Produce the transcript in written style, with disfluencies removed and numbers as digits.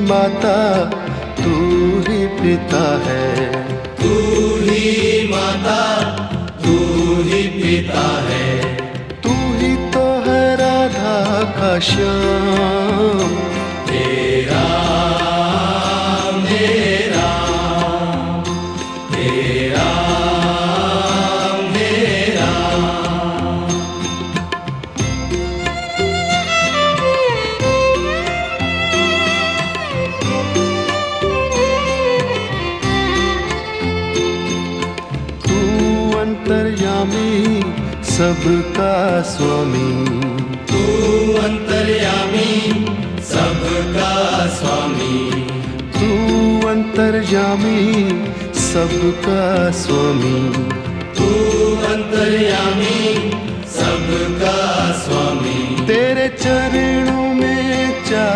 माता तू ही पिता है, तू ही माता तू ही पिता है, तू ही तो है राधा का श्याम। तेरा मेरा तेरा मेरा। तू अंतर्यामी सबका स्वामी, तू अंतर्यामी सबका स्वामी, तू अंतर्यामी सबका स्वामी, तू अंतर्यामी सबका स्वामी। तेरे चरणों में